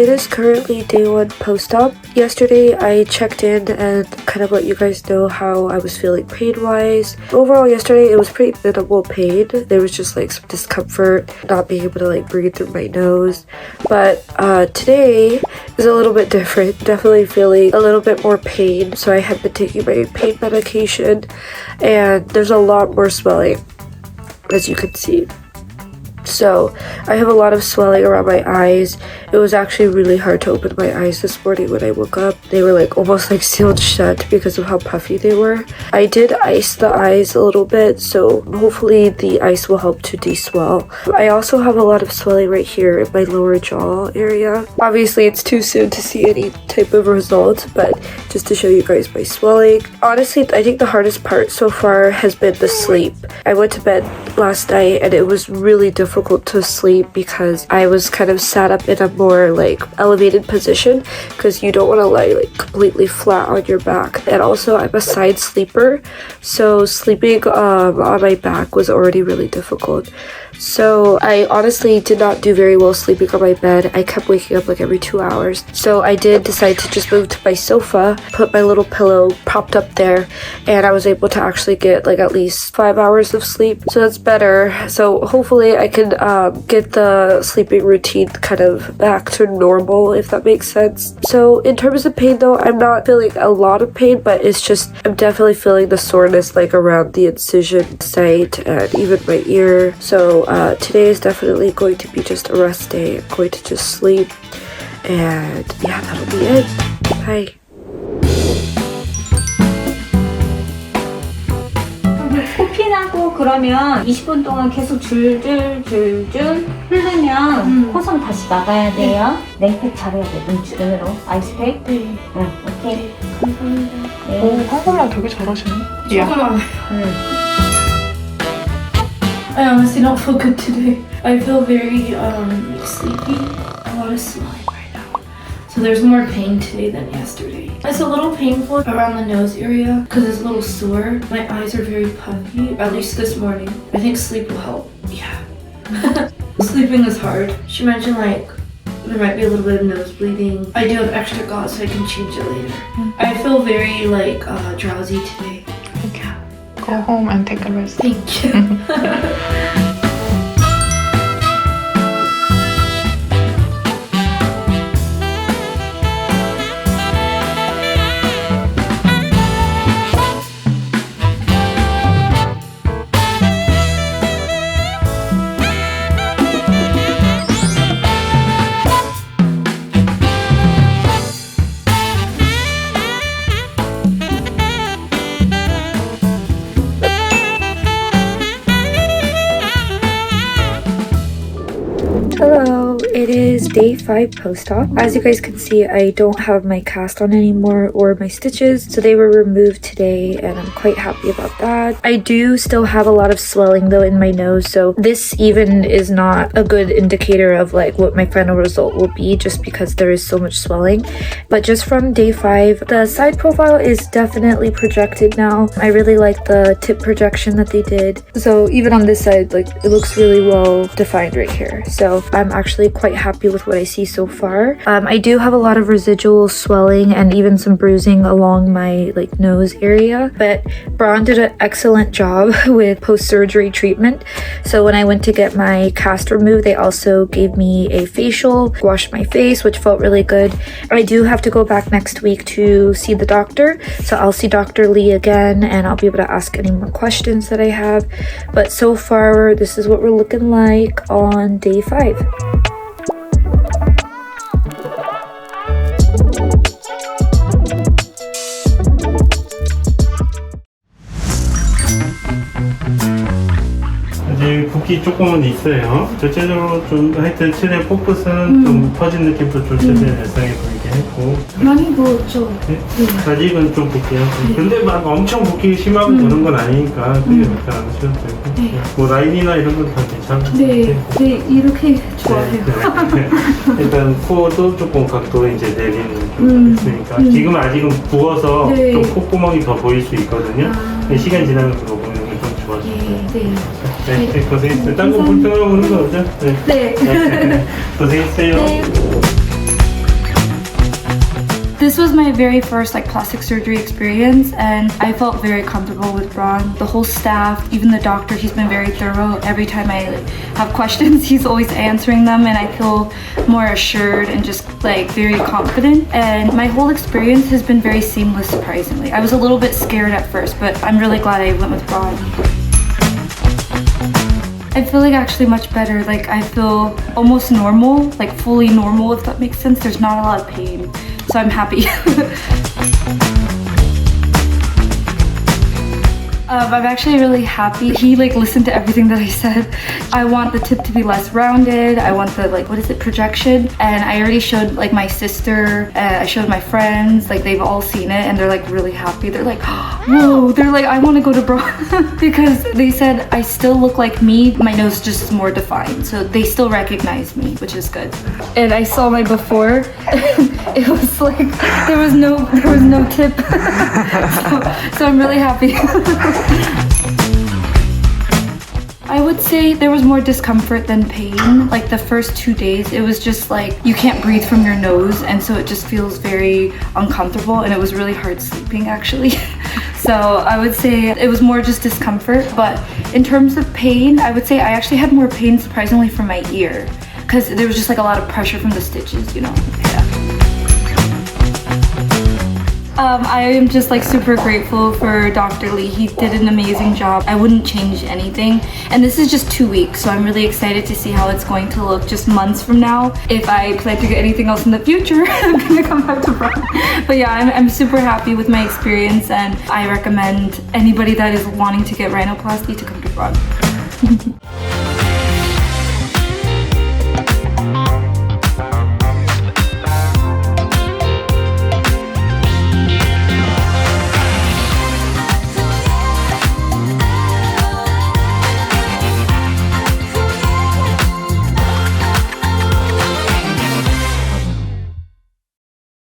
It is currently day 1 post-op. Yesterday I checked in and kind of let you guys know how I was feeling pain-wise. Overall yesterday it was pretty minimal pain. There was just like some discomfort, not being able to like breathe through my nose. But today is a little bit different. Definitely feeling a little bit more pain. So I have been taking my pain medication and there's a lot more swelling, as you can see. So I have a lot of swelling around my eyes. It was actually really hard to open my eyes this morning when I woke up. They were like almost like sealed shut because of how puffy they were. I did ice the eyes a little bit, so hopefully the ice will help to de-swell. I also have a lot of swelling right here in my lower jaw area. Obviously it's too soon to see any type of result, but just to show you guys my swelling. Honestly, I think the hardest part so far has been the sleep. I went to bed last night and it was really difficult to sleep because I was kind of sat up in a more like elevated position because you don't want to lie like completely flat on your back. And also I'm a side sleeper, so sleeping on my back was already really difficult. So I honestly did not do very well sleeping on my bed. I kept waking up like every 2 hours. So I did decide to just move to my sofa, put my little pillow propped up there, and I was able to actually get like at least 5 hours of sleep. So that's better. So hopefully I can get the sleeping routine kind of back to normal, if that makes sense. So in terms of pain though, I'm not feeling a lot of pain, but it's just I'm definitely feeling the soreness like around the incision site and even my ear. So today is definitely going to be just a rest day. I'm going to just sleep and yeah, that'll be it. Bye. 코피나고 그러면 20분 동안 계속 줄줄 흐르면 코성 다시 막아야 돼요. 냉팩 잘해야 돼. 눈으로 아이스팩. 네. 응, 오케이. 감사합니다. 네. 오, 한국말 되게 잘하시네. 조금만. I honestly don't feel good today. I feel very sleepy. A lot of swelling right now. So there's more pain today than yesterday. It's a little painful around the nose area because it's a little sore. My eyes are very puffy, at least this morning. I think sleep will help. Yeah. Sleeping is hard. She mentioned like there might be a little bit of nose bleeding. I do have extra gauze so I can change it later. I feel very like drowsy today. Yeah. Go home and take a rest. Thank you. Hello, it is day 5 post-op. As you guys can see, I don't have my cast on anymore or my stitches, so they were removed today and I'm quite happy about that. I do still have a lot of swelling though in my nose, so this even is not a good indicator of like what my final result will be just because there is so much swelling. But just from day 5, the side profile is definitely projected now. I really like the tip projection that they did. So even on this side, like it looks really well defined right here. So I'm actually quite happy with what I see so far. I do have a lot of residual swelling and even some bruising along my like nose area, but Braun did an excellent job with post-surgery treatment. So when I went to get my cast removed, they also gave me a facial, washed my face, which felt really good. I do have to go back next week to see the doctor, so I'll see Dr. Lee again and I'll be able to ask any more questions that I have. But so far, this is what we're looking like on day 5. 아직 붓기 조금은 있어요. 전체적으로 좀 하여튼 최대 포커스는 좀 퍼진 느낌도 좀 최대한 일상에 보이게 했고. 많이 부었죠? 네? 아직은 좀 붓기요. 근데 막 엄청 붓기 심하고 그런 건 아니니까 그게 걱정 안 하셔도 되고. 뭐 라인이나 이런 건 다 괜찮고. 네, 이렇게 좋아요. 네. 일단 코도 조금 각도 이제 내리는 좀 있으니까 지금 아직은 부어서 좀 콧구멍이 더 보일 수 있거든요. 시간 지나면 그거 보면 좀 좋아질 거예요. 네, 고생했어요. 딴 거 불편하고 그런 거 없죠? 네. 고생했어요. This was my very first like plastic surgery experience, and I felt very comfortable with Ron. The whole staff, even the doctor, he's been very thorough. Every time I have questions, he's always answering them, and I feel more assured and just like very confident. And my whole experience has been very seamless, surprisingly. I was a little bit scared at first, but I'm really glad I went with Ron. I feel like actually much better. Like I feel almost normal, like fully normal, if that makes sense. There's not a lot of pain, so I'm happy. I'm actually really happy. He like listened to everything that I said. I want the tip to be less rounded. I want the like, what is it, projection? And I already showed like my sister, I showed my friends, like they've all seen it and they're like really happy. They're like, whoa, they're like, I want to go to bra because they said I still look like me. My nose just is more defined. So they still recognize me, which is good. And I saw my before. It was like, there was no tip. So I'm really happy. I would say there was more discomfort than pain. Like the first 2 days, it was just like you can't breathe from your nose, and so it just feels very uncomfortable, and it was really hard sleeping actually. So I would say it was more just discomfort, but in terms of pain, I would say I actually had more pain surprisingly from my ear because there was just like a lot of pressure from the stitches, you know. Yeah. I am just like super grateful for Dr. Lee. He did an amazing job. I wouldn't change anything. And this is just 2 weeks, so I'm really excited to see how it's going to look just months from now. If I plan to get anything else in the future, I'm gonna come back to Brown. But yeah, I'm super happy with my experience, and I recommend anybody that is wanting to get rhinoplasty to come to Brown.